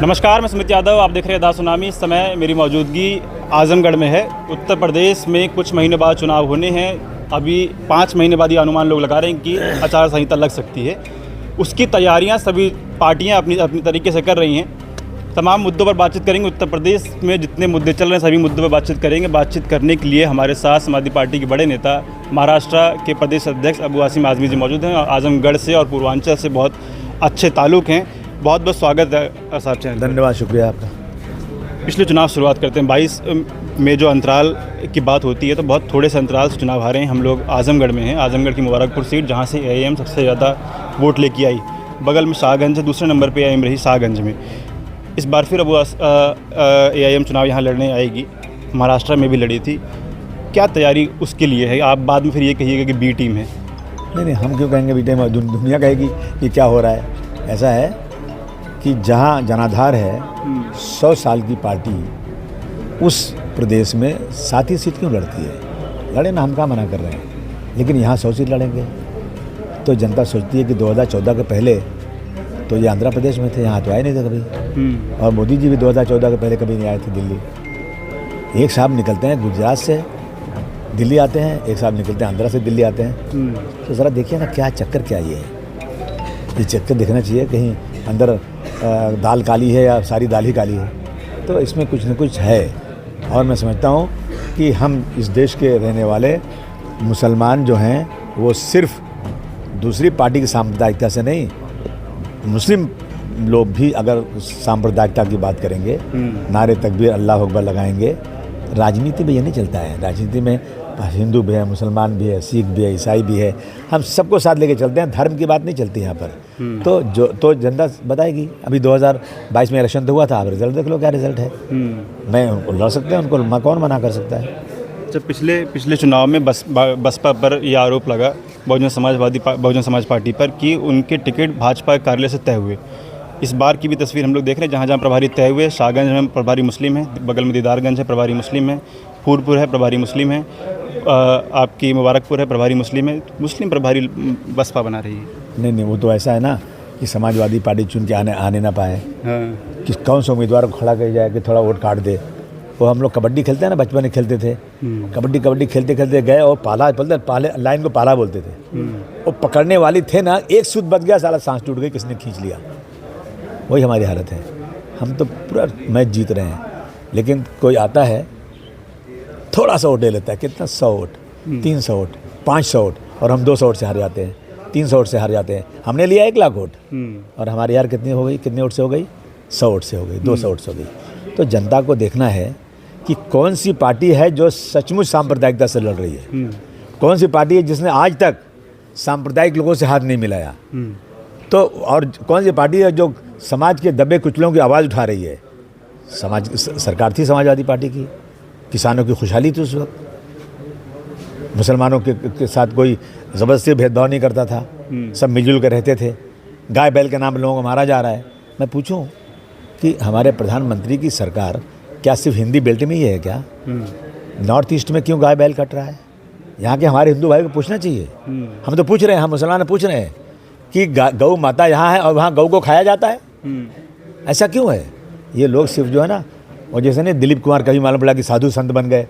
नमस्कार, मैं सुमित यादव, आप देख रहे हैं दा सुनामी। इस समय मेरी मौजूदगी आजमगढ़ में है। उत्तर प्रदेश में कुछ महीने बाद चुनाव होने हैं। अभी 5 महीने बाद ये अनुमान लोग लगा रहे हैं कि आचार संहिता लग सकती है। उसकी तैयारियां सभी पार्टियां अपनी तरीके से कर रही हैं। तमाम मुद्दों पर बातचीत करेंगे। उत्तर प्रदेश में जितने मुद्दे चल रहे हैं सभी मुद्दों पर बातचीत करेंगे। बातचीत करने के लिए हमारे साथ समाजवादी पार्टी के बड़े नेता, महाराष्ट्र के प्रदेश अध्यक्ष अबू आसिम आज़मी जी मौजूद हैं। आजमगढ़ से और पूर्वांचल से बहुत अच्छे ताल्लुक़ हैं। बहुत बहुत स्वागत है साहब चैनल। धन्यवाद, शुक्रिया आपका। पिछले चुनाव शुरुआत करते हैं। 22 में जो अंतराल की बात होती है तो बहुत थोड़े से अंतराल से चुनाव हारे हैं। हम लोग आजमगढ़ में हैं, आजमगढ़ की मुबारकपुर सीट, जहां से एआईएम सबसे ज़्यादा वोट लेके आई। बगल में शाहगंज है, दूसरे नंबर पे एआईएम रही शाहगंज में। इस बार फिर अब एआईएम चुनाव यहाँ लड़ने आएगी। महाराष्ट्र में भी लड़ी थी। क्या तैयारी उसके लिए है? आप बाद में फिर ये कहिएगा कि बी टीम है। नहीं, हम क्यों कहेंगे बी टीम? दुनिया कहेगी कि क्या हो रहा है। ऐसा है कि जहाँ जनाधार है 100 साल की पार्टी, उस प्रदेश में 7 ही सीट क्यों लड़ती है? लड़े ना, हम कहाँ मना कर रहे हैं, लेकिन यहाँ 100 सीट लड़ेंगे तो जनता सोचती है कि 2014 के पहले तो ये आंध्र प्रदेश में थे, यहाँ तो आए नहीं थे कभी। और मोदी जी भी 2014 के पहले कभी नहीं आए थे दिल्ली। एक साहब निकलते हैं गुजरात से दिल्ली आते हैं, एक साहब निकलते हैं आंध्र से दिल्ली आते हैं। तो ज़रा देखिए ना, क्या चक्कर क्या ये चक्कर देखना चाहिए। कहीं अंदर दाल काली है या सारी दाल ही काली है, तो इसमें कुछ न कुछ है। और मैं समझता हूँ कि हम इस देश के रहने वाले मुसलमान जो हैं वो सिर्फ दूसरी पार्टी की सांप्रदायिकता से नहीं, मुस्लिम लोग भी अगर सांप्रदायिकता की बात करेंगे, नारे तकबीर अल्लाह अकबर लगाएंगे। राजनीति में ये नहीं चलता है। राजनीति में हिंदू भी है, मुसलमान भी है, सिख भी है, ईसाई भी है, हम सबको साथ लेके चलते हैं। धर्म की बात नहीं चलती यहाँ पर। तो जनता बताएगी। अभी 2022 में इलेक्शन तो हुआ था, अब रिजल्ट देख लो क्या रिजल्ट है। मैं उनको लड़ सकते हैं, उनको कौन मना कर सकता है। जब पिछले चुनाव में बसपा पर यह आरोप लगा, बहुजन समाज पार्टी पर, कि उनके टिकट भाजपा कार्यालय से तय हुए। इस बार की भी तस्वीर हम लोग देख रहे हैं, जहाँ जहाँ प्रभारी तय हुए। शाहगंज में प्रभारी मुस्लिम है, बगल में दीदारगंज है, प्रभारी मुस्लिम है, फूलपुर है, प्रभारी मुस्लिम है, आपकी मुबारकपुर है, प्रभारी मुस्लिम है। मुस्लिम प्रभारी बसपा बना रही है। नहीं, वो तो ऐसा है ना कि समाजवादी पार्टी चुन के आने ना पाए। कि कौन सा उम्मीदवार को खड़ा कर जाए कि थोड़ा वोट काट दे। वो हम लोग कबड्डी खेलते हैं ना, बचपन में खेलते थे। कबड्डी खेलते खेलते गए और पाले लाइन को पाला बोलते थे। वो पकड़ने वाली थे ना, एक सूत बच गया, साला सांस टूट गई, किसने खींच लिया। वही हमारी हालत है। हम तो पूरा मैच जीत रहे हैं, लेकिन कोई आता है थोड़ा सा वोट ले लेता है। कितना? 100 वोट, 300 वोट, 500 वोट, और हम 200 वोट से हार जाते हैं, 300 वोट से हार जाते हैं। हमने लिया 1 लाख वोट और हमारी यार कितनी हो गई, कितने वोट से हो गई? 100 वोट से हो गई, 200 वोट से हो गई। तो जनता को देखना है कि कौन सी पार्टी है जो सचमुच सांप्रदायिकता से लड़ रही है। कौन सी पार्टी है जिसने आज तक सांप्रदायिक लोगों से हाथ नहीं मिलाया। तो और कौन सी पार्टी है जो समाज के दबे कुचलों की आवाज़ उठा रही है। सरकार थी समाजवादी पार्टी की, किसानों की खुशहाली थी उस वक्त। मुसलमानों के साथ कोई ज़बरदस्ती भेदभाव नहीं करता था, सब मिलजुल कर रहते थे। गाय बैल के नाम लोगों को मारा जा रहा है। मैं पूछूं कि हमारे प्रधानमंत्री की सरकार क्या सिर्फ हिंदी बेल्ट में ही है क्या? नॉर्थ ईस्ट में क्यों गाय बैल कट रहा है? यहाँ के हमारे हिंदू भाई को पूछना चाहिए। हम तो पूछ रहे हैं, हम मुसलमान पूछ रहे हैं कि गौ माता यहाँ है और वहाँ गौ को खाया जाता है, ऐसा क्यों है? ये लोग सिर्फ जो है ना, और जैसे नहीं दिलीप कुमार कभी मालूम पड़ा कि साधु संत बन गए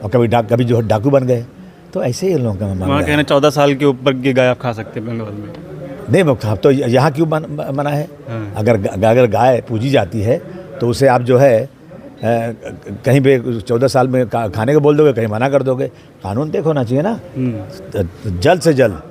और कभी जो डाकू बन गए, तो ऐसे ही लोगों का मामला है। 14 साल के ऊपर की गाय आप खा सकते हैं बंगाल में। नहीं, अब तो यहाँ क्यों मना है? अगर गाय पूजी जाती है तो उसे आप जो है कहीं पे 14 साल में खाने को बोल दोगे, कहीं मना कर दोगे। कानून तय होना चाहिए ना। जल्द से जल्द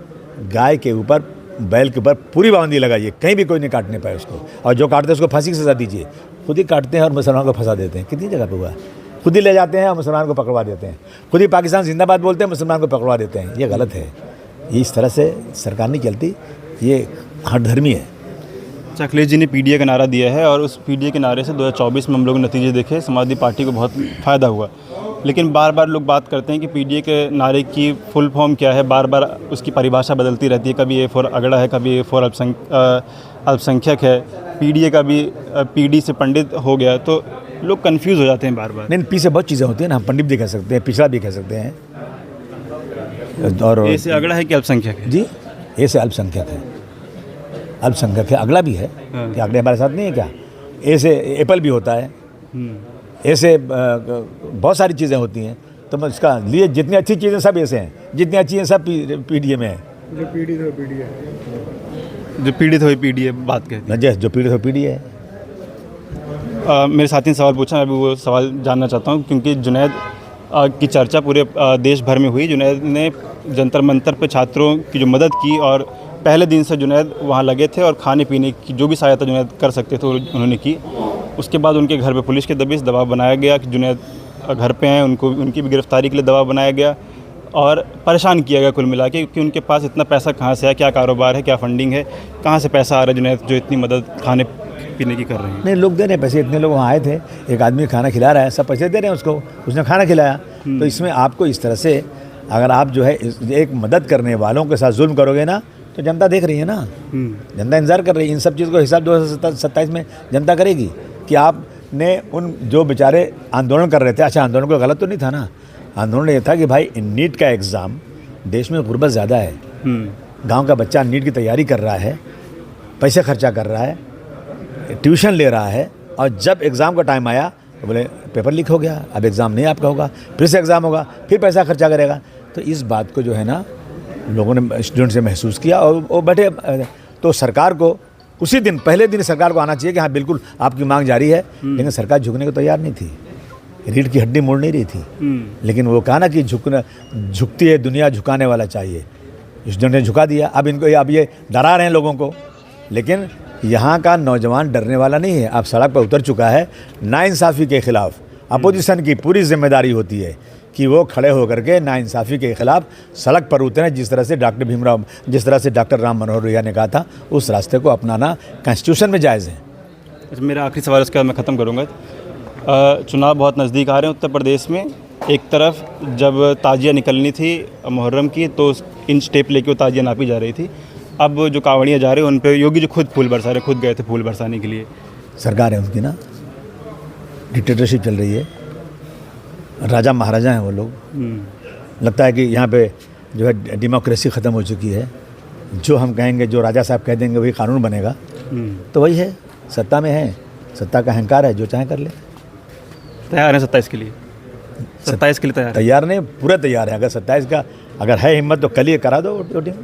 गाय के ऊपर, बैल के ऊपर पूरी पाबंदी लगाइए, कहीं भी कोई नहीं काटने पाए उसको। और जो काटते हैं उसको फांसी की सज़ा दीजिए। खुद ही काटते हैं और मुसलमानों को फंसा देते हैं। कितनी जगह पे हुआ है। खुद ही ले जाते हैं और मुसलमान को पकड़वा देते हैं। खुद ही पाकिस्तान जिंदाबाद बोलते हैं, मुसलमान को पकड़वा देते हैं। ये गलत है। ये इस तरह से सरकार नहीं चलती, ये हठधर्मी है। अखिलेश जी ने पीडीए का नारा दिया है और उस पीडीए के नारे से 2024 में हम लोग नतीजे देखे, समाजवादी पार्टी को बहुत फ़ायदा हुआ। लेकिन बार बार लोग बात करते हैं कि पीडीए के नारे की फुल फॉर्म क्या है। बार बार उसकी परिभाषा बदलती रहती है। कभी ए फॉर अगड़ा है, कभी ए फॉर अल्पसंख्यक है। पीडीए का भी पीडी से पंडित हो गया, तो लोग कंफ्यूज हो जाते हैं बार बार। नहीं, पी से बहुत चीज़ें होती हैं ना। हम पंडित भी कह सकते हैं, पिछड़ा भी कह सकते हैं। और ए से अगड़ा है कि अल्पसंख्यक है? जी, ए से अल्पसंख्यक है, अल्पसंख्यक है। अगला भी है कि अगले हमारे साथ नहीं है क्या? ऐसे एप्पल भी होता है, ऐसे बहुत सारी चीज़ें होती हैं। तो मैं इसका लिए जितनी अच्छी चीज़ें सब ऐसे हैं, जितनी अच्छी हैं सब पीडीए में है। जो पीड़ित हुई पीडीए बात कहती न जैसे जो पीड़ित हो पीडीए है। मेरे साथी ने सवाल पूछा, मैं अभी वो सवाल जानना चाहता हूँ, क्योंकि जुनैद की चर्चा पूरे देश भर में हुई। जुनैद ने जंतर मंतर पे छात्रों की जो मदद की, और पहले दिन से जुनैद वहाँ लगे थे और खाने पीने की जो भी सहायता जुनैद कर सकते थे उन्होंने की। उसके बाद उनके घर पे पुलिस के दबिश दबाव बनाया गया कि जुनैद घर पे हैं, उनकी भी गिरफ्तारी के लिए दबाव बनाया गया और परेशान किया गया कुल मिला के, क्योंकि उनके पास इतना पैसा कहाँ से है, क्या कारोबार है, क्या फंडिंग है, कहाँ से पैसा आ रहा है जुनैद जो इतनी मदद खाने पीने की कर रहे हैं। नहीं, लोग दे रहे हैं पैसे, इतने लोग वहाँ आए थे, एक आदमी खाना खिला रहा है, सब पैसे दे रहे हैं उसको, उसने खाना खिलाया। तो इसमें आपको इस तरह से अगर आप जो है एक मदद करने वालों के साथ जुल्म करोगे ना, तो जनता देख रही है ना, जनता इंतजार कर रही है। इन सब चीज़ को हिसाब 2027 में जनता करेगी कि आपने उन जो बेचारे आंदोलन कर रहे थे, अच्छा आंदोलन को गलत तो नहीं था ना, आंदोलन ये था कि भाई नीट का एग्ज़ाम, देश में गुर्बत ज़्यादा है, गांव का बच्चा नीट की तैयारी कर रहा है, पैसे खर्चा कर रहा है, ट्यूशन ले रहा है, और जब एग्ज़ाम का टाइम आया तो बोले पेपर लीक हो गया, अब एग्ज़ाम नहीं आपका होगा, फिर से एग्ज़ाम होगा, फिर पैसा खर्चा करेगा। तो इस बात को जो है ना लोगों ने, स्टूडेंट से महसूस किया, और वो बैठे। तो सरकार को उसी दिन, पहले दिन सरकार को आना चाहिए कि हाँ बिल्कुल आपकी मांग जारी है, लेकिन सरकार झुकने को तैयार नहीं थी, रीढ़ की हड्डी मोड़ नहीं रही थी। लेकिन वो कहा ना कि झुकती है दुनिया, झुकाने वाला चाहिए। स्टूडेंट ने झुका दिया। अब ये डरा रहे हैं लोगों को, लेकिन यहाँ का नौजवान डरने वाला नहीं है। अब सड़क पर उतर चुका है। नाइंसाफ़ी के ख़िलाफ़ अपोजिशन की पूरी जिम्मेदारी होती है कि वो खड़े होकर के नाइंसाफ़ी के ख़िलाफ़ सड़क पर उतरें, जिस तरह से डॉक्टर राम मनोहर लोहिया ने कहा था, उस रास्ते को अपनाना कॉन्स्टिट्यूशन में जायज़ है। मेरा आखिरी सवाल उसके बाद मैं ख़त्म करूँगा। चुनाव बहुत नज़दीक आ रहे हैं उत्तर प्रदेश में। एक तरफ जब ताजिया निकलनी थी मुहर्रम की, तो इंच टेप लेके वो ताजिया नापी जा रही थी। अब जो कांवड़ियाँ जा रहे हैं उन पे योगी जो खुद फूल बरसा रहे, खुद गए थे फूल बरसाने के लिए। सरकार है उनकी ना, डिक्टेटरशिप चल रही है, राजा महाराजा हैं वो लोग। लगता है कि यहाँ पे जो है डेमोक्रेसी ख़त्म हो चुकी है। जो हम कहेंगे, जो राजा साहब कह देंगे वही कानून बनेगा। तो वही है, सत्ता में है, सत्ता का अहंकार है, जो चाहे कर ले। तैयार है 27 के लिए? 27 के लिए तैयार नहीं, पूरा तैयार है। अगर 27 का अगर है हिम्मत तो कल ही करा दो वोटिंग,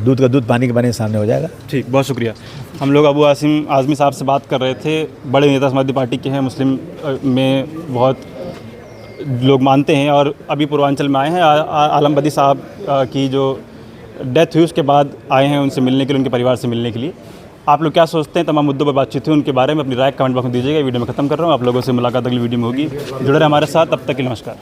दूध का दूध पानी के पानी सामने हो जाएगा। ठीक, बहुत शुक्रिया। हम लोग अबू आज़मी साहब से बात कर रहे थे। बड़े नेता समाजवादी पार्टी के हैं, मुस्लिम में बहुत लोग मानते हैं, और अभी पूर्वांचल में आए हैं। आलम बदी साहब की जो डेथ हुई उसके बाद आए हैं उनसे मिलने के लिए, उनके परिवार से मिलने के लिए। आप लोग क्या सोचते हैं? तमाम मुद्दों पर बातचीत हुई, उनके बारे में अपनी राय कमेंट बॉक्स में दीजिएगा। वीडियो में ख़त्म कर रहा हूँ। आप लोगों से मुलाकात अगली वीडियो में होगी। जुड़े रहे हमारे साथ, तब तक के लिए नमस्कार।